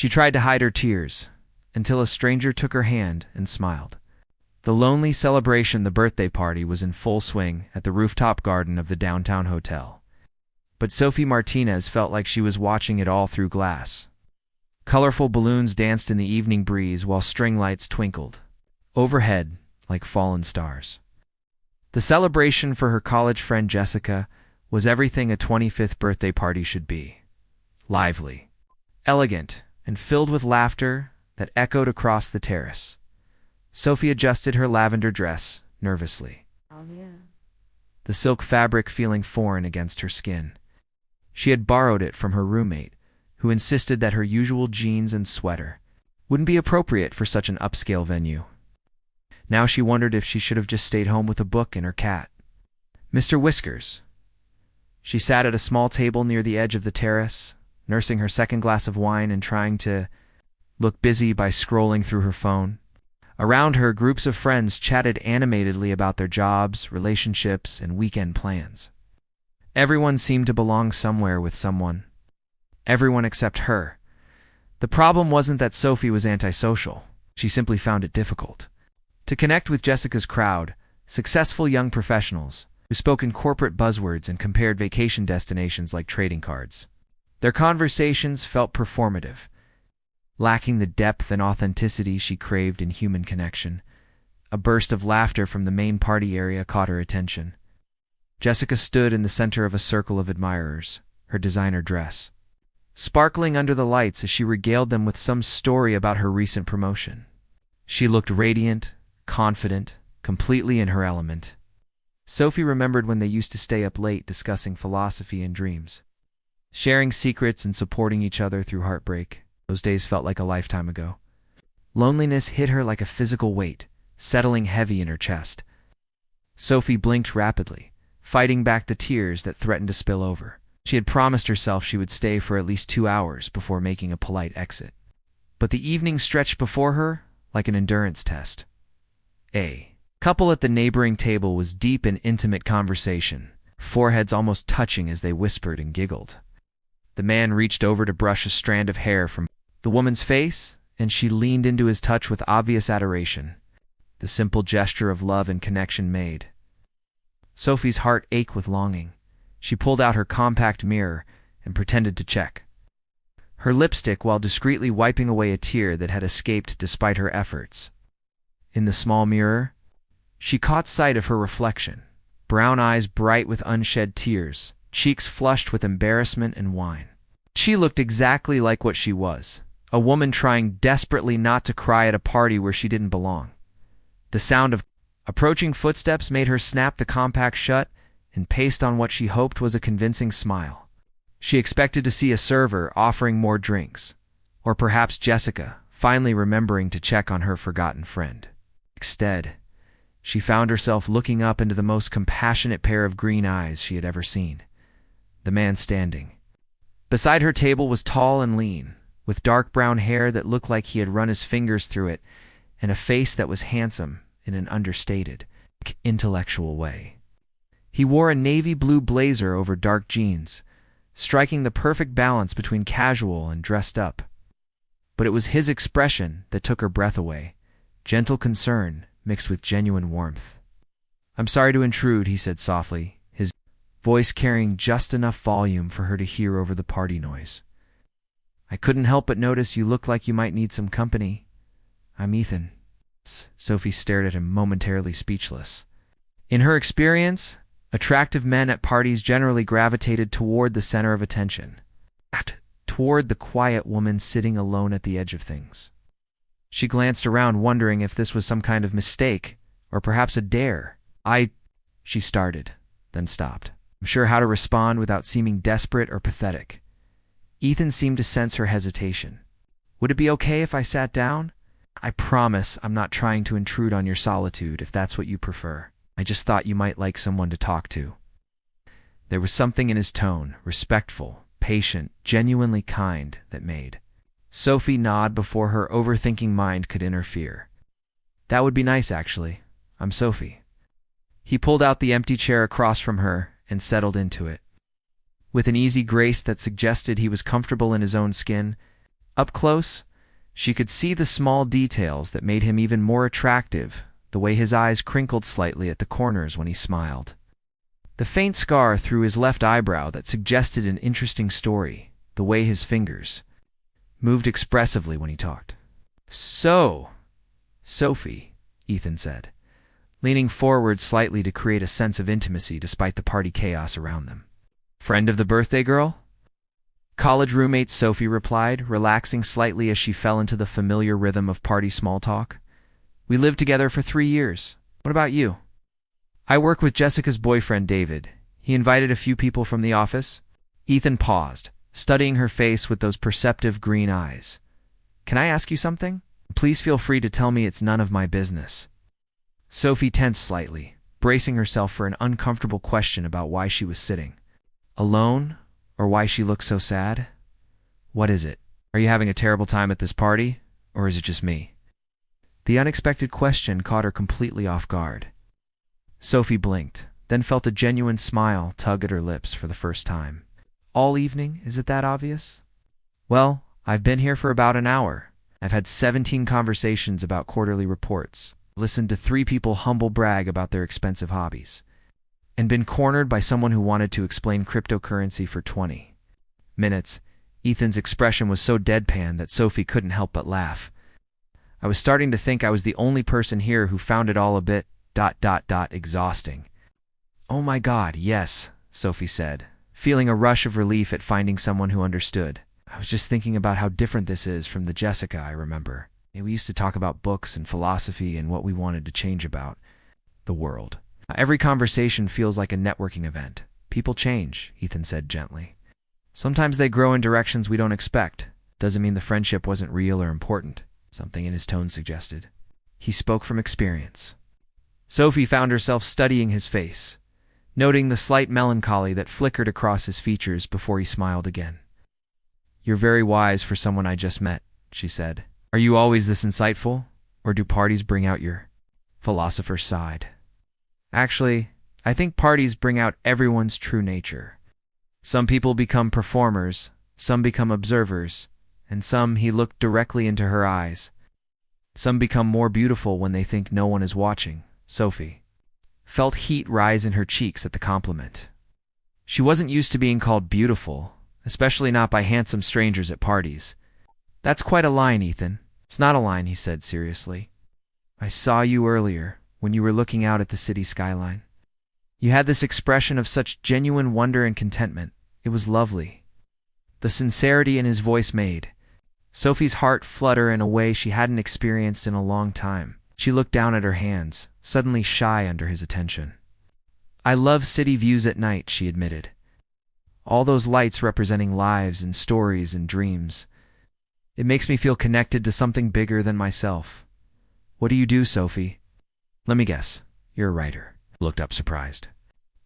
She tried to hide her tears, until a stranger took her hand and smiled. The lonely celebration, the birthday party, was in full swing at the rooftop garden of the downtown hotel. But Sophie Martinez felt like she was watching it all through glass. Colorful balloons danced in the evening breeze while string lights twinkled overhead like fallen stars. The celebration for her college friend Jessica was everything a 25th birthday party should be. Lively, elegant, and filled with laughter that echoed across the terrace. Sophie adjusted her lavender dress nervously, the silk fabric feeling foreign against her skin. She had borrowed it from her roommate, who insisted that her usual jeans and sweater wouldn't be appropriate for such an upscale venue. Now she wondered if she should have just stayed home with a book and her cat. Mr. Whiskers. She sat at a small table near the edge of the terrace, nursing her second glass of wine and trying to look busy by scrolling through her phone. Around her, groups of friends chatted animatedly about their jobs, relationships, and weekend plans. Everyone seemed to belong somewhere with someone. Everyone except her. The problem wasn't that Sophie was antisocial. She simply found it difficult to connect with Jessica's crowd, successful young professionals who spoke in corporate buzzwords and compared vacation destinations like trading cards. Their conversations felt performative, lacking the depth and authenticity she craved in human connection. A burst of laughter from the main party area caught her attention. Jessica stood in the center of a circle of admirers, her designer dress sparkling under the lights as she regaled them with some story about her recent promotion. She looked radiant, confident, completely in her element. Sophie remembered when they used to stay up late discussing philosophy and dreams, sharing secrets and supporting each other through heartbreak. Those days felt like a lifetime ago. Loneliness hit her like a physical weight, settling heavy in her chest. Sophie blinked rapidly, fighting back the tears that threatened to spill over. She had promised herself she would stay for at least 2 hours before making a polite exit. But the evening stretched before her like an endurance test. A couple at the neighboring table was deep in intimate conversation, foreheads almost touching as they whispered and giggled. The man reached over to brush a strand of hair from the woman's face, and she leaned into his touch with obvious adoration. The simple gesture of love and connection made Sophie's heart ache with longing. She pulled out her compact mirror and pretended to check her lipstick while discreetly wiping away a tear that had escaped despite her efforts. In the small mirror, she caught sight of her reflection, brown eyes bright with unshed tears, cheeks flushed with embarrassment and wine. She looked exactly like what she was, a woman trying desperately not to cry at a party where she didn't belong. The sound of approaching footsteps made her snap the compact shut and paste on what she hoped was a convincing smile. She expected to see a server offering more drinks, or perhaps Jessica finally remembering to check on her forgotten friend. Instead, she found herself looking up into the most compassionate pair of green eyes she had ever seen. The man standing beside her table was tall and lean, with dark brown hair that looked like he had run his fingers through it, and a face that was handsome in an understated, intellectual way. He wore a navy blue blazer over dark jeans, striking the perfect balance between casual and dressed up. But it was his expression that took her breath away, gentle concern mixed with genuine warmth. "I'm sorry to intrude," he said softly, his voice carrying just enough volume for her to hear over the party noise. "I couldn't help but notice you look like you might need some company. I'm Ethan." Sophie stared at him, momentarily speechless. In her experience, attractive men at parties generally gravitated toward the center of attention, toward the quiet woman sitting alone at the edge of things. She glanced around, wondering if this was some kind of mistake, or perhaps a dare. She started, then stopped, unsure how to respond without seeming desperate or pathetic. Ethan seemed to sense her hesitation. "Would it be okay if I sat down? I promise I'm not trying to intrude on your solitude if that's what you prefer. I just thought you might like someone to talk to." There was something in his tone, respectful, patient, genuinely kind, that made Sophie nod before her overthinking mind could interfere. "That would be nice, actually. I'm Sophie." He pulled out the empty chair across from her and settled into it. With an easy grace that suggested he was comfortable in his own skin, Up close, she could see the small details that made him even more attractive, the way his eyes crinkled slightly at the corners when he smiled. The faint scar through his left eyebrow that suggested an interesting story, the way his fingers moved expressively when he talked. "So, Sophie," Ethan said, leaning forward slightly to create a sense of intimacy despite the party chaos around them. "Friend of the birthday girl?" "College roommate," Sophie replied, relaxing slightly as she fell into the familiar rhythm of party small talk. "We lived together for 3 years. What about you?" "I work with Jessica's boyfriend, David. He invited a few people from the office." Ethan paused, studying her face with those perceptive green eyes. "Can I ask you something? Please feel free to tell me it's none of my business." Sophie tensed slightly, bracing herself for an uncomfortable question about why she was sitting alone, or why she looked so sad. "What is it? Are you having a terrible time at this party, or is it just me?" The unexpected question caught her completely off guard. Sophie blinked, then felt a genuine smile tug at her lips for the first time. "All evening? Is it that obvious?" "Well, I've been here for about an hour. I've had 17 conversations about quarterly reports, listened to 3 people humble brag about their expensive hobbies, and been cornered by someone who wanted to explain cryptocurrency for 20 minutes. Ethan's expression was so deadpan that Sophie couldn't help but laugh. "I was starting to think I was the only person here who found it all a bit exhausting." "Oh my God, yes," Sophie said, feeling a rush of relief at finding someone who understood. "I was just thinking about how different this is from the Jessica I remember. We used to talk about books and philosophy and what we wanted to change about the world. Every conversation feels like a networking event. People change," Ethan said gently. "Sometimes they grow in directions we don't expect. Doesn't mean the friendship wasn't real or important," something in his tone suggested. He spoke from experience. Sophie found herself studying his face, noting the slight melancholy that flickered across his features before he smiled again. "You're very wise for someone I just met," she said. "Are you always this insightful, or do parties bring out your philosopher side?" "Actually, I think parties bring out everyone's true nature. Some people become performers, some become observers, and some," he looked directly into her eyes, "some become more beautiful when they think no one is watching." Sophie felt heat rise in her cheeks at the compliment. She wasn't used to being called beautiful, especially not by handsome strangers at parties. "That's quite a line, Ethan." "It's not a line," he said seriously. "I saw you earlier when you were looking out at the city skyline. You had this expression of such genuine wonder and contentment. It was lovely." The sincerity in his voice made Sophie's heart flutter in a way she hadn't experienced in a long time. She looked down at her hands, suddenly shy under his attention. "I love city views at night," she admitted. "All those lights representing lives and stories and dreams. It makes me feel connected to something bigger than myself." "What do you do, Sophie?" "Let me guess. You're a writer." Looked up surprised.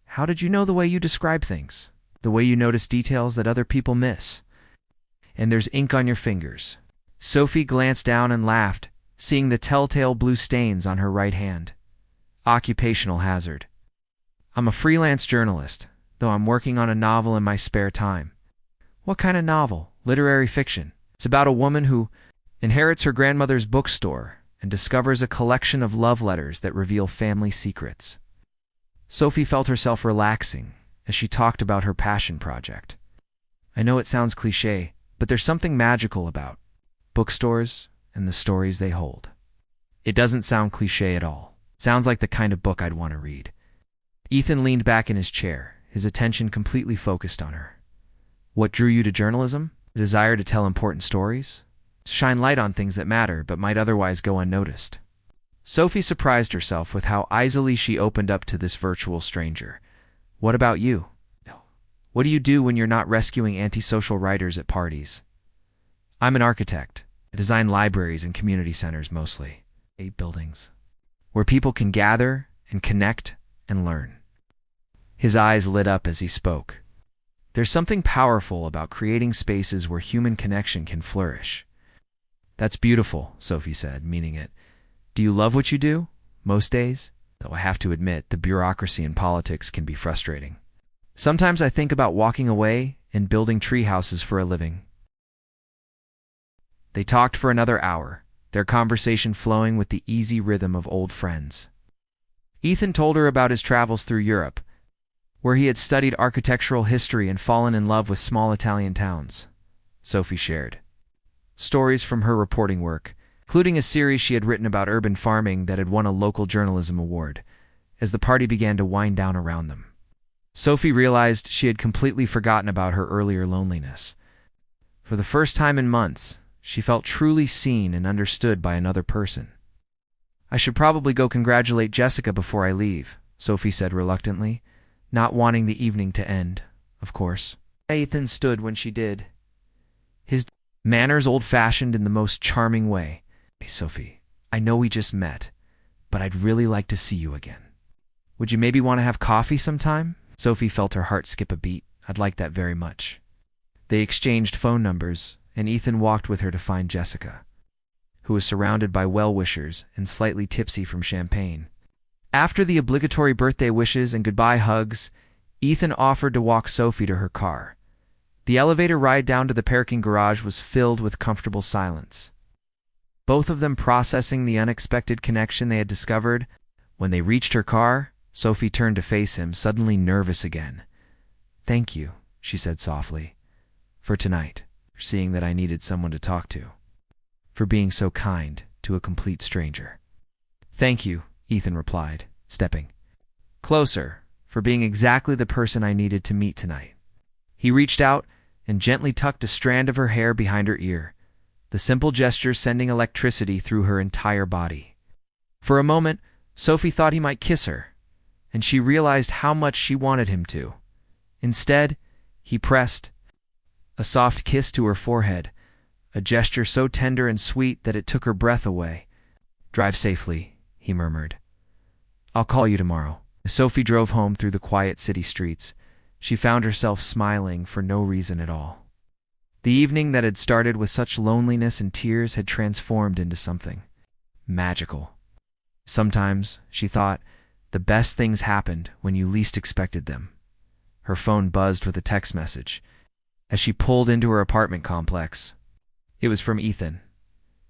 "How did you know the way you describe things? The way you notice details that other people miss? And there's ink on your fingers." Sophie glanced down and laughed, seeing the telltale blue stains on her right hand. "Occupational hazard. I'm a freelance journalist, though I'm working on a novel in my spare time." "What kind of novel?" "Literary fiction. It's about a woman who inherits her grandmother's bookstore and discovers a collection of love letters that reveal family secrets." Sophie felt herself relaxing as she talked about her passion project. "I know it sounds cliché, but there's something magical about bookstores and the stories they hold." "It doesn't sound cliché at all. It sounds like the kind of book I'd want to read." Ethan leaned back in his chair, his attention completely focused on her. "What drew you to journalism? The desire to tell important stories? To shine light on things that matter but might otherwise go unnoticed?" Sophie surprised herself with how easily she opened up to this virtual stranger. "What about you? What do you do when you're not rescuing antisocial writers at parties?" "I'm an architect. I design libraries and community centers mostly. 8 buildings. Where people can gather and connect and learn." His eyes lit up as he spoke. "There's something powerful about creating spaces where human connection can flourish." "That's beautiful," Sophie said, meaning it. "Do you love what you do? Most days?" "Though I have to admit, the bureaucracy in politics can be frustrating. Sometimes I think about walking away and building tree houses for a living." They talked for another hour, their conversation flowing with the easy rhythm of old friends. Ethan told her about his travels through Europe, where he had studied architectural history and fallen in love with small Italian towns. Sophie shared stories from her reporting work, including a series she had written about urban farming that had won a local journalism award, as the party began to wind down around them. Sophie realized she had completely forgotten about her earlier loneliness. For the first time in months, she felt truly seen and understood by another person. "I should probably go congratulate Jessica before I leave," Sophie said reluctantly, not wanting the evening to end, of course. Ethan stood when she did, his manners old-fashioned in the most charming way. "Hey, Sophie, I know we just met, but I'd really like to see you again. Would you maybe want to have coffee sometime?" Sophie felt her heart skip a beat. "I'd like that very much." They exchanged phone numbers, and Ethan walked with her to find Jessica, who was surrounded by well-wishers and slightly tipsy from champagne. After the obligatory birthday wishes and goodbye hugs, Ethan offered to walk Sophie to her car. The elevator ride down to the parking garage was filled with comfortable silence, both of them processing the unexpected connection they had discovered. When they reached her car, Sophie turned to face him, suddenly nervous again. "Thank you," she said softly, "for tonight, for seeing that I needed someone to talk to, for being so kind to a complete stranger." "Thank you," Ethan replied, stepping closer, "for being exactly the person I needed to meet tonight." He reached out and gently tucked a strand of her hair behind her ear, the simple gesture sending electricity through her entire body. For a moment, Sophie thought he might kiss her, and she realized how much she wanted him to. Instead, he pressed a soft kiss to her forehead, a gesture so tender and sweet that it took her breath away. "Drive safely," he murmured. "I'll call you tomorrow." As Sophie drove home through the quiet city streets, she found herself smiling for no reason at all. The evening that had started with such loneliness and tears had transformed into something magical. Sometimes, she thought, the best things happened when you least expected them. Her phone buzzed with a text message as she pulled into her apartment complex. It was from Ethan.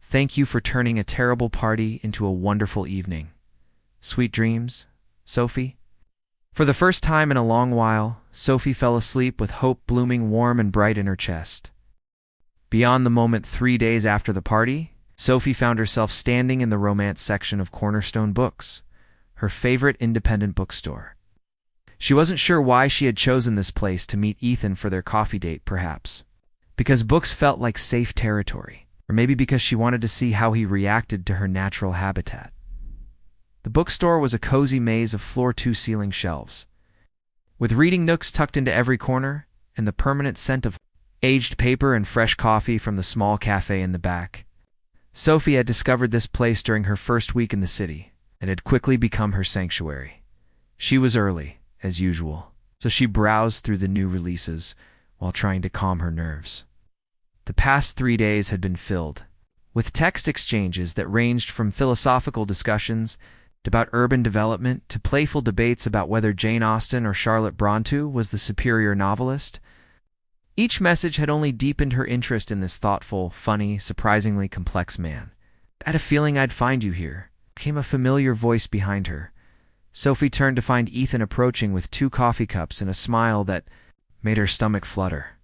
"Thank you for turning a terrible party into a wonderful evening. Sweet dreams, Sophie." For the first time in a long while, Sophie fell asleep with hope blooming warm and bright in her chest. Beyond the moment 3 days after the party, Sophie found herself standing in the romance section of Cornerstone Books, her favorite independent bookstore. She wasn't sure why she had chosen this place to meet Ethan for their coffee date, perhaps because books felt like safe territory, or maybe because she wanted to see how he reacted to her natural habitat. The bookstore was a cozy maze of floor-to-ceiling shelves, with reading nooks tucked into every corner, and the permanent scent of aged paper and fresh coffee from the small cafe in the back. Sophie had discovered this place during her first week in the city, and had quickly become her sanctuary. She was early, as usual, so she browsed through the new releases while trying to calm her nerves. The past 3 days had been filled with text exchanges that ranged from philosophical discussions about urban development to playful debates about whether Jane Austen or Charlotte Bronte was the superior novelist. Each message had only deepened her interest in this thoughtful, funny, surprisingly complex man. "I had a feeling I'd find you here," came a familiar voice behind her. Sophie turned to find Ethan approaching with 2 coffee cups and a smile that made her stomach flutter.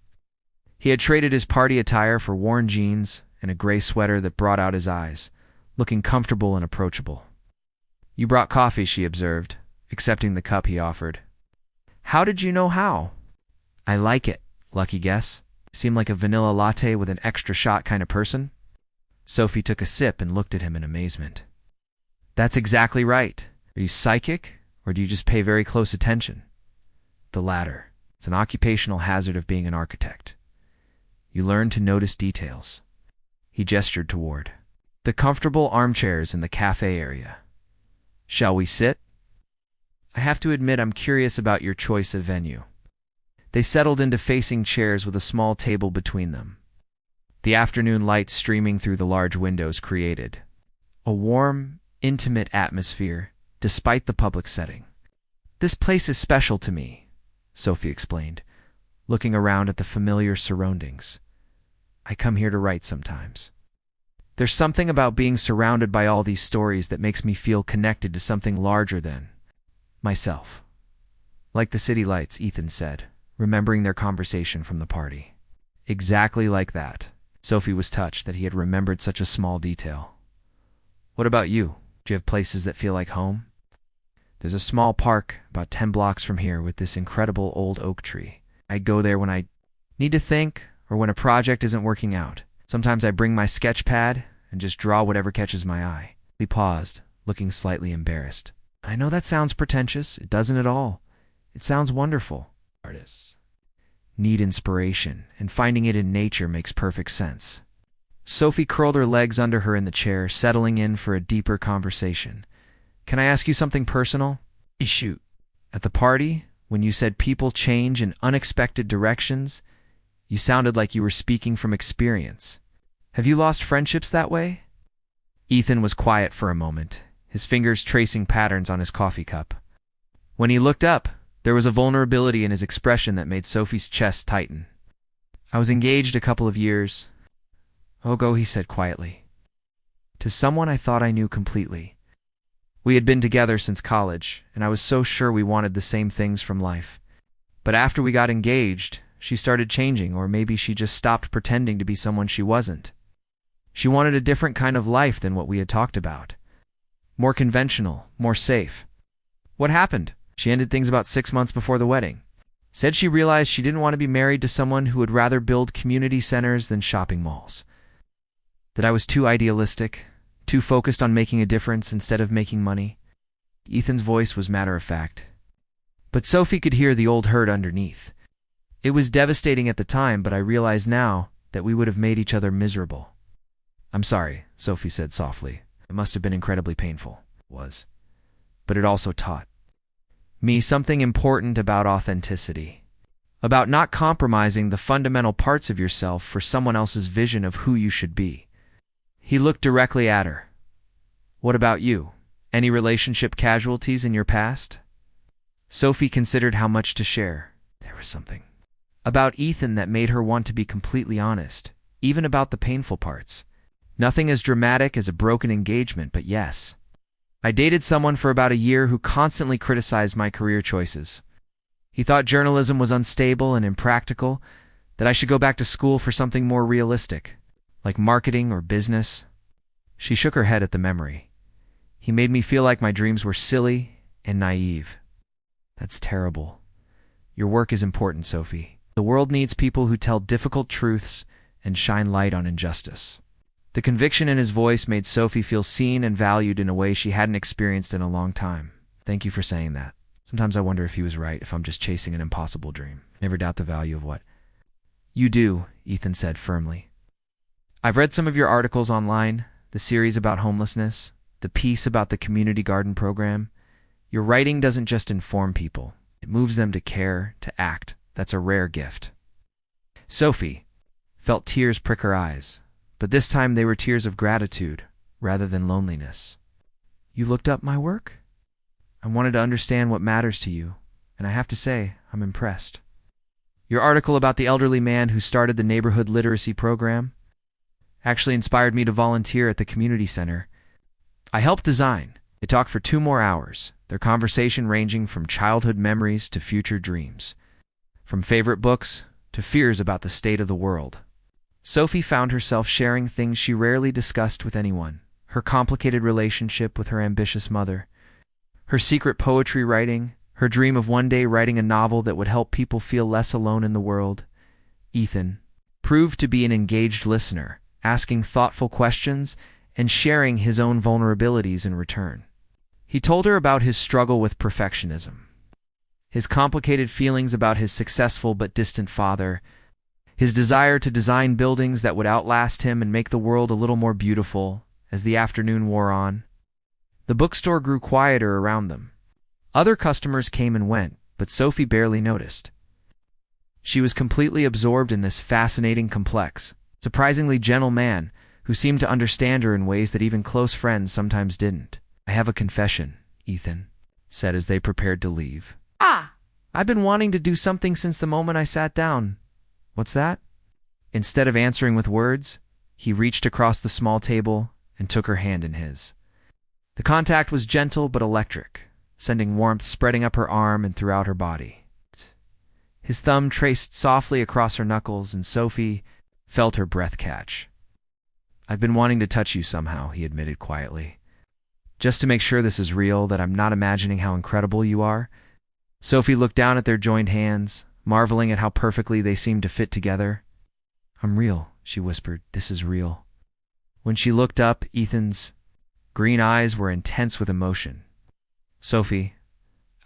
He had traded his party attire for worn jeans and a gray sweater that brought out his eyes, looking comfortable and approachable. "You brought coffee," she observed, accepting the cup he offered. "How did you know how?" "I like it. Lucky guess. Seemed like a vanilla latte with an extra shot kind of person." Sophie took a sip and looked at him in amazement. "That's exactly right. Are you psychic, or do you just pay very close attention?" "The latter. It's an occupational hazard of being an architect. You learn to notice details." He gestured toward the comfortable armchairs in the cafe area. "Shall we sit?" "I have to admit I'm curious about your choice of venue." They settled into facing chairs with a small table between them. The afternoon light streaming through the large windows created a warm, intimate atmosphere despite the public setting. "This place is special to me," Sophie explained, looking around at the familiar surroundings. "I come here to write sometimes." There's something about being surrounded by all these stories that makes me feel connected to something larger than myself. Like the city lights, Ethan said, remembering their conversation from the party. Exactly like that. Sophie was touched that he had remembered such a small detail. What about you? Do you have places that feel like home? There's a small park about 10 blocks from here with this incredible old oak tree. I go there when I need to think or when a project isn't working out. Sometimes I bring my sketch pad and just draw whatever catches my eye. He paused, looking slightly embarrassed. I know that sounds pretentious. It doesn't at all. It sounds wonderful. Artists need inspiration, and finding it in nature makes perfect sense. Sophie curled her legs under her in the chair, settling in for a deeper conversation. Can I ask you something personal? Shoot. At the party, when you said people change in unexpected directions, you sounded like you were speaking from experience. Have you lost friendships that way? Ethan was quiet for a moment, his fingers tracing patterns on his coffee cup. When he looked up, there was a vulnerability in his expression that made Sophie's chest tighten. I was engaged a couple of years ago, he said quietly, to someone I thought I knew completely. We had been together since college, and I was so sure we wanted the same things from life. But after we got engaged, she started changing, or maybe she just stopped pretending to be someone she wasn't. She wanted a different kind of life than what we had talked about. More conventional, more safe. What happened? She ended things about 6 months before the wedding. Said she realized she didn't want to be married to someone who would rather build community centers than shopping malls. That I was too idealistic, too focused on making a difference instead of making money. Ethan's voice was matter-of-fact. But Sophie could hear the old hurt underneath. It was devastating at the time, but I realize now that we would have made each other miserable. I'm sorry, Sophie said softly. It must have been incredibly painful. It was. But it also taught me something important about authenticity. About not compromising the fundamental parts of yourself for someone else's vision of who you should be. He looked directly at her. What about you? Any relationship casualties in your past? Sophie considered how much to share. There was something about Ethan that made her want to be completely honest, even about the painful parts. Nothing as dramatic as a broken engagement, but yes. I dated someone for about a year who constantly criticized my career choices. He thought journalism was unstable and impractical, that I should go back to school for something more realistic, like marketing or business. She shook her head at the memory. He made me feel like my dreams were silly and naive. That's terrible. Your work is important, Sophie. The world needs people who tell difficult truths and shine light on injustice. The conviction in his voice made Sophie feel seen and valued in a way she hadn't experienced in a long time. Thank you for saying that. Sometimes I wonder if he was right, if I'm just chasing an impossible dream. Never doubt the value of what you do, Ethan said firmly. I've read some of your articles online, the series about homelessness, the piece about the community garden program. Your writing doesn't just inform people. It moves them to care, to act. That's a rare gift. Sophie felt tears prick her eyes, but this time they were tears of gratitude rather than loneliness. You looked up my work? I wanted to understand what matters to you, and I have to say, I'm impressed. Your article about the elderly man who started the neighborhood literacy program actually inspired me to volunteer at the community center. I helped design. They talked for 2 more hours, their conversation ranging from childhood memories to future dreams, from favorite books to fears about the state of the world. Sophie found herself sharing things she rarely discussed with anyone. Her complicated relationship with her ambitious mother, her secret poetry writing, her dream of one day writing a novel that would help people feel less alone in the world. Ethan proved to be an engaged listener, asking thoughtful questions and sharing his own vulnerabilities in return. He told her about his struggle with perfectionism, his complicated feelings about his successful but distant father, his desire to design buildings that would outlast him and make the world a little more beautiful. As the afternoon wore on, the bookstore grew quieter around them. Other customers came and went, but Sophie barely noticed. She was completely absorbed in this fascinating, complex, surprisingly gentle man who seemed to understand her in ways that even close friends sometimes didn't. I have a confession, Ethan said as they prepared to leave. I've been wanting to do something since the moment I sat down. What's that? Instead of answering with words, He reached across the small table and took her hand in his. The contact was gentle but electric, sending warmth spreading up her arm and throughout her body. His thumb traced softly across her knuckles, and Sophie felt her breath catch. "I've been wanting to touch you somehow," he admitted quietly. "Just to make sure this is real, that I'm not imagining how incredible you are." Sophie looked down at their joined hands, marveling at how perfectly they seemed to fit together. "I'm real," she whispered. "This is real." When she looked up, Ethan's green eyes were intense with emotion. "Sophie,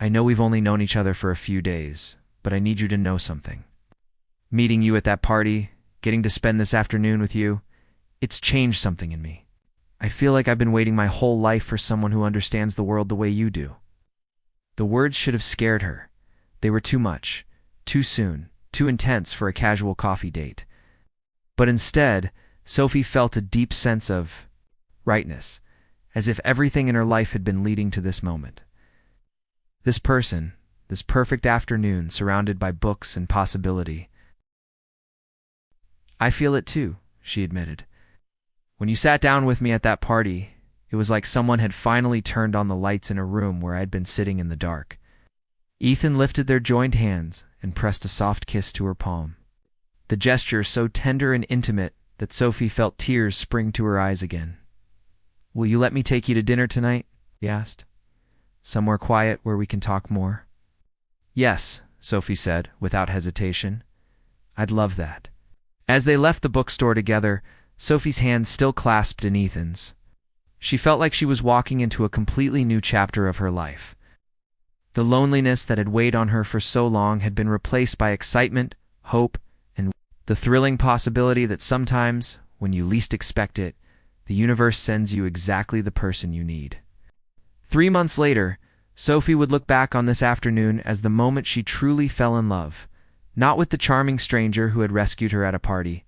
I know we've only known each other for a few days, but I need you to know something. Meeting you at that party, getting to spend this afternoon with you, it's changed something in me. I feel like I've been waiting my whole life for someone who understands the world the way you do." The words should have scared her. They were too much, too soon, too intense for a casual coffee date. But instead, Sophie felt a deep sense of rightness, as if everything in her life had been leading to this moment. This person, this perfect afternoon surrounded by books and possibility. "I feel it too," she admitted. "When you sat down with me at that party, it was like someone had finally turned on the lights in a room where I had been sitting in the dark." Ethan lifted their joined hands and pressed a soft kiss to her palm. The gesture so tender and intimate that Sophie felt tears spring to her eyes again. "Will you let me take you to dinner tonight?" he asked. "Somewhere quiet where we can talk more?" "Yes," Sophie said, without hesitation. "I'd love that." As they left the bookstore together, Sophie's hand still clasped in Ethan's. She felt like she was walking into a completely new chapter of her life. The loneliness that had weighed on her for so long had been replaced by excitement, hope, and the thrilling possibility that sometimes, when you least expect it, the universe sends you exactly the person you need. 3 months later, Sophie would look back on this afternoon as the moment she truly fell in love, not with the charming stranger who had rescued her at a party,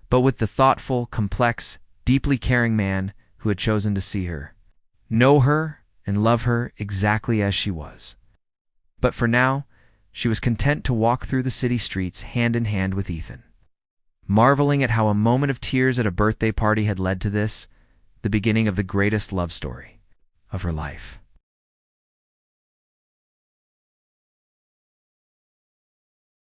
but with the thoughtful, complex, deeply caring man who had chosen to see her, know her, and love her exactly as she was. But for now, she was content to walk through the city streets hand in hand with Ethan, marveling at how a moment of tears at a birthday party had led to this, the beginning of the greatest love story of her life.